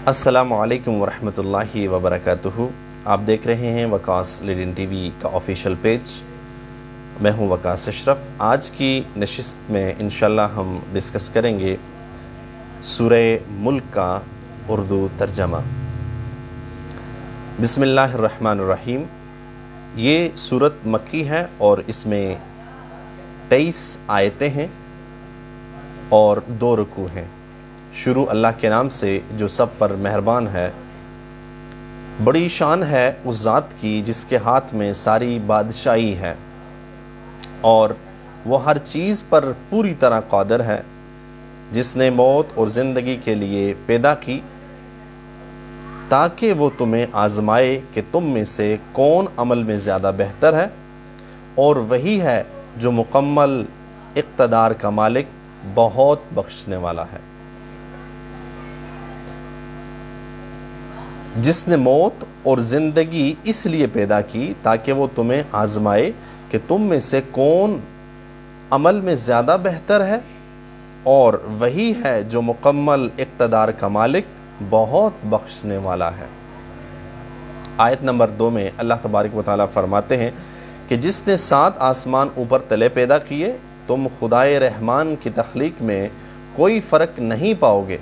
السلام علیکم ورحمۃ اللہ وبرکاتہ۔ آپ دیکھ رہے ہیں وکاس لیڈن ٹی وی کا آفیشیل پیج۔ میں ہوں وکاس اشرف۔ آج کی نشست میں انشاءاللہ ہم ڈسکس کریں گے سورہ ملک کا اردو ترجمہ۔ بسم اللہ الرحمن الرحیم۔ یہ سورت مکی ہے اور اس میں 23 آیتیں ہیں اور 2 رکوع ہیں۔ شروع اللہ کے نام سے جو سب پر مہربان ہے۔ بڑی شان ہے اس ذات کی جس کے ہاتھ میں ساری بادشاہی ہے اور وہ ہر چیز پر پوری طرح قادر ہے، جس نے موت اور زندگی کے لیے پیدا کی تاکہ وہ تمہیں آزمائے کہ تم میں سے کون عمل میں زیادہ بہتر ہے، اور وہی ہے جو مکمل اقتدار کا مالک بہت بخشنے والا ہے۔ جس نے موت اور زندگی اس لیے پیدا کی تاکہ وہ تمہیں آزمائے کہ تم میں سے کون عمل میں زیادہ بہتر ہے، اور وہی ہے جو مکمل اقتدار کا مالک بہت بخشنے والا ہے۔ آیت نمبر 2 میں اللہ تبارک و تعالیٰ فرماتے ہیں کہ جس نے 7 آسمان اوپر تلے پیدا کیے، تم خدائے رحمان کی تخلیق میں کوئی فرق نہیں پاؤ گے۔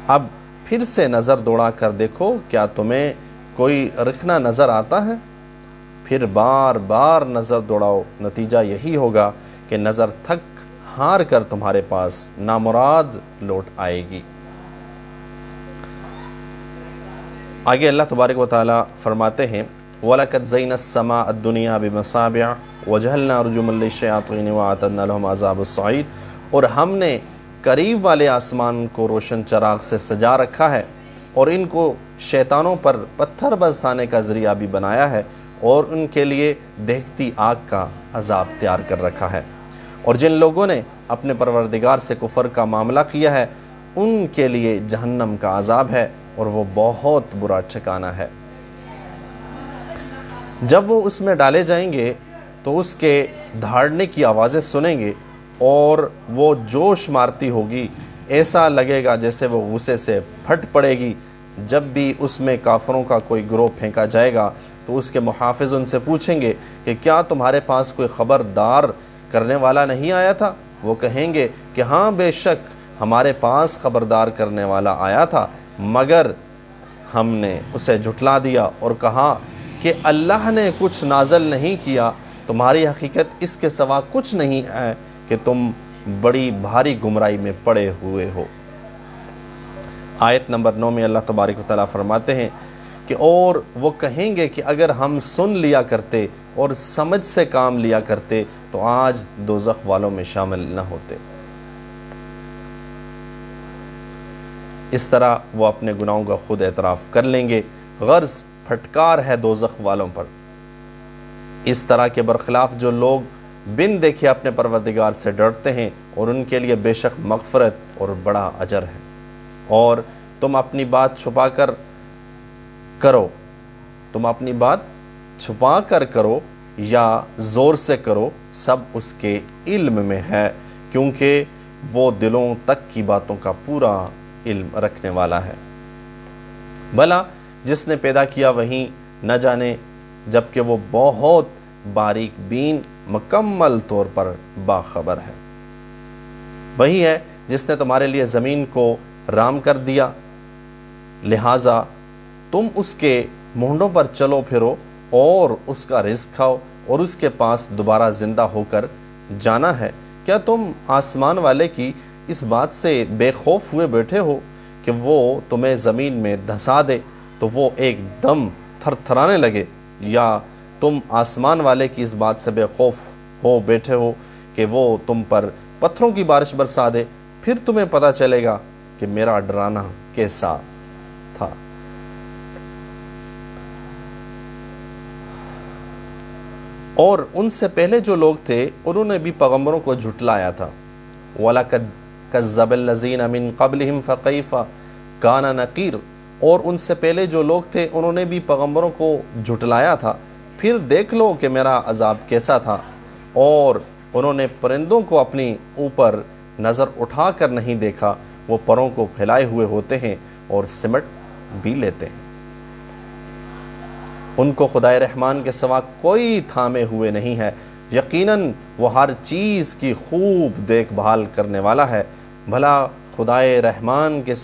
اب پھر سے نظر دوڑا کر دیکھو، کیا تمہیں کوئی رخنہ نظر آتا ہے؟ پھر بار بار نظر دوڑاؤ، نتیجہ یہی ہوگا کہ نظر تھک ہار کر تمہارے پاس نامراد لوٹ آئے گی۔ آگے اللہ تبارک و تعالیٰ فرماتے ہیں وَلَقَدْ زَيَّنَّا السَّمَاءَ الدُّنْيَا بِمَصَابِيحَ وَجَعَلْنَا رُجُومًا لِلشَّيَاطِينِ وَأَعْتَدْنَا لَهُمْ عَذَابَ السَّعِيرِ، اور ہم نے قریب والے آسمان کو روشن چراغ سے سجا رکھا ہے اور ان کو شیطانوں پر پتھر برسانے کا ذریعہ بھی بنایا ہے، اور ان کے لیے دہتی آگ کا عذاب تیار کر رکھا ہے۔ اور جن لوگوں نے اپنے پروردگار سے کفر کا معاملہ کیا ہے، ان کے لیے جہنم کا عذاب ہے اور وہ بہت برا ٹھکانہ ہے۔ جب وہ اس میں ڈالے جائیں گے تو اس کے دھاڑنے کی آوازیں سنیں گے اور وہ جوش مارتی ہوگی، ایسا لگے گا جیسے وہ غصے سے پھٹ پڑے گی۔ جب بھی اس میں کافروں کا کوئی گروہ پھینکا جائے گا تو اس کے محافظ ان سے پوچھیں گے کہ کیا تمہارے پاس کوئی خبردار کرنے والا نہیں آیا تھا؟ وہ کہیں گے کہ ہاں بے شک ہمارے پاس خبردار کرنے والا آیا تھا، مگر ہم نے اسے جھٹلا دیا اور کہا کہ اللہ نے کچھ نازل نہیں کیا، تمہاری حقیقت اس کے سوا کچھ نہیں ہے کہ تم بڑی بھاری گمراہی میں پڑے ہوئے ہو۔ آیت نمبر 9 میں اللہ تبارک و تعالیٰ فرماتے ہیں کہ اور وہ کہیں گے کہ اگر ہم سن لیا کرتے اور سمجھ سے کام لیا کرتے تو آج دوزخ والوں میں شامل نہ ہوتے۔ اس طرح وہ اپنے گناہوں کا خود اعتراف کر لیں گے۔ غرض پھٹکار ہے دوزخ والوں پر۔ اس طرح کے برخلاف جو لوگ بن دیکھے اپنے پروردگار سے ڈرتے ہیں، اور ان کے لیے بے شک مغفرت اور بڑا اجر ہے۔ اور تم اپنی بات چھپا کر کرو یا زور سے کرو، سب اس کے علم میں ہے، کیونکہ وہ دلوں تک کی باتوں کا پورا علم رکھنے والا ہے۔ بھلا جس نے پیدا کیا وہیں نہ جانے، جبکہ وہ بہت باریک بین مکمل طور پر باخبر ہے۔ وہی ہے جس نے تمہارے لیے زمین کو رام کر دیا، لہٰذا تم اس کے مونڈوں پر چلو پھرو اور اس کا رزق کھاؤ، اور اس کے پاس دوبارہ زندہ ہو کر جانا ہے۔ کیا تم آسمان والے کی اس بات سے بے خوف ہوئے بیٹھے ہو کہ وہ تمہیں زمین میں دھسا دے تو وہ ایک دم تھر تھرانے لگے، یا تم آسمان والے کی اس بات سے بے خوف ہو بیٹھے ہو کہ وہ تم پر پتھروں کی بارش برسا دے؟ پھر تمہیں پتہ چلے گا کہ میرا ڈرانا کیسا تھا۔ اور ان سے پہلے جو لوگ تھے انہوں نے بھی پیغمبروں کو جھٹلایا تھا۔ وَلَقَدْ كَذَّبَ الَّذِينَ مِن قَبْلِهِمْ فَكَيْفَ كَانَ نَكِيرٌ، اور ان سے پہلے جو لوگ تھے انہوں نے بھی پیغمبروں کو جھٹلایا تھا، پھر دیکھ لو کہ میرا عذاب کیسا تھا۔ اور انہوں نے پرندوں کو اپنی اوپر نظر اٹھا کر نہیں دیکھا، وہ پروں کو پھیلائے ہوئے ہوتے ہیں اور سمٹ بھی لیتے ہیں۔ ان کو خدائے رحمان کے سوا کوئی تھامے ہوئے نہیں ہے، یقیناً وہ ہر چیز کی خوب دیکھ بھال کرنے والا ہے۔ بھلا خدائے رحمان کے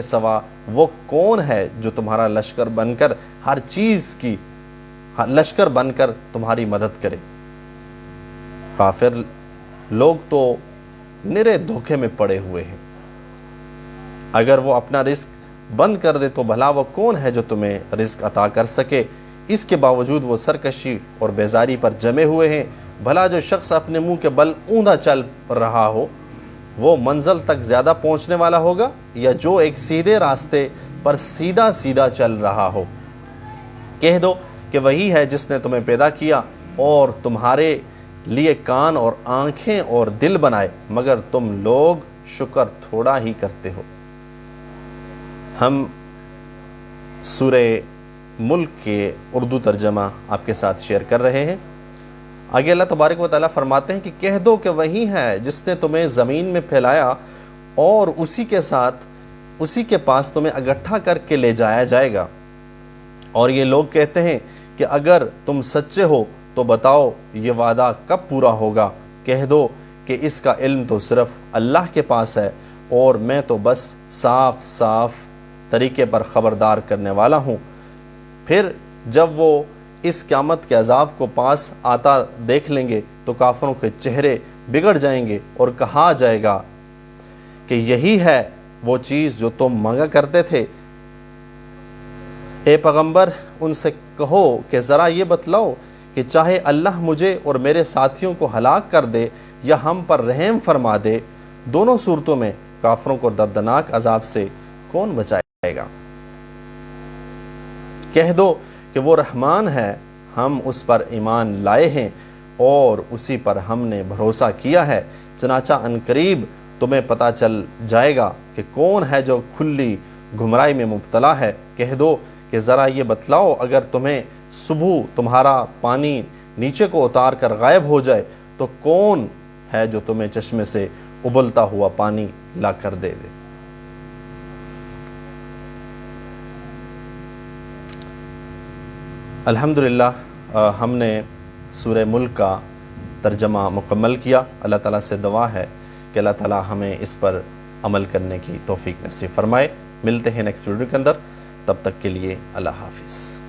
سوا وہ کون ہے جو تمہارا لشکر بن کر ہر چیز کی لشکر بن کر تمہاری مدد کرے؟ کافر لوگ تو نرے دھوکے میں پڑے ہوئے ہیں۔ اگر وہ اپنا رزق بند کر دے تو بھلا وہ کون ہے جو تمہیں رزق عطا کر سکے؟ اس کے باوجود وہ سرکشی اور بیزاری پر جمے ہوئے ہیں۔ بھلا جو شخص اپنے منہ کے بل اوندا چل رہا ہو وہ منزل تک زیادہ پہنچنے والا ہوگا، یا جو ایک سیدھے راستے پر سیدھا سیدھا چل رہا ہو؟ کہہ دو کہ وہی ہے جس نے تمہیں پیدا کیا اور تمہارے لیے کان اور آنکھیں اور دل بنائے، مگر تم لوگ شکر تھوڑا ہی کرتے ہو۔ ہم سورہ ملک کے اردو ترجمہ آپ کے ساتھ شیئر کر رہے ہیں۔ آگے اللہ تبارک و تعالیٰ فرماتے ہیں کہ کہہ دو کہ وہی ہے جس نے تمہیں زمین میں پھیلایا اور اسی کے پاس تمہیں اکٹھا کر کے لے جایا جائے گا۔ اور یہ لوگ کہتے ہیں کہ اگر تم سچے ہو تو بتاؤ یہ وعدہ کب پورا ہوگا؟ کہہ دو کہ اس کا علم تو صرف اللہ کے پاس ہے، اور میں تو بس صاف طریقے پر خبردار کرنے والا ہوں۔ پھر جب وہ اس قیامت کے عذاب کو پاس آتا دیکھ لیں گے تو کافروں کے چہرے بگڑ جائیں گے اور کہا جائے گا کہ یہی ہے وہ چیز جو تم مانگا کرتے تھے۔ اے پیغمبر ان سے کہو کہ ذرا یہ بتلاؤ کہ چاہے اللہ مجھے اور میرے ساتھیوں کو ہلاک کر دے یا ہم پر رحم فرما دے، دونوں صورتوں میں کافروں کو دردناک عذاب سے کون بچائے گا؟ کہہ دو کہ وہ رحمان ہے، ہم اس پر ایمان لائے ہیں اور اسی پر ہم نے بھروسہ کیا ہے، چنانچہ عنقریب تمہیں پتہ چل جائے گا کہ کون ہے جو کھلی گمراہی میں مبتلا ہے۔ کہہ دو کہ ذرا یہ بتلاؤ اگر تمہیں صبح تمہارا پانی نیچے کو اتار کر غائب ہو جائے تو کون ہے جو تمہیں چشمے سے ابلتا ہوا پانی لا کر دے دے؟ الحمدللہ ہم نے سورہ ملک کا ترجمہ مکمل کیا۔ اللہ تعالیٰ سے دعا ہے کہ اللہ تعالیٰ ہمیں اس پر عمل کرنے کی توفیق نصیب فرمائے۔ ملتے ہیں نیکسٹ ویڈیو کے اندر، تب تک کے لیے اللہ حافظ۔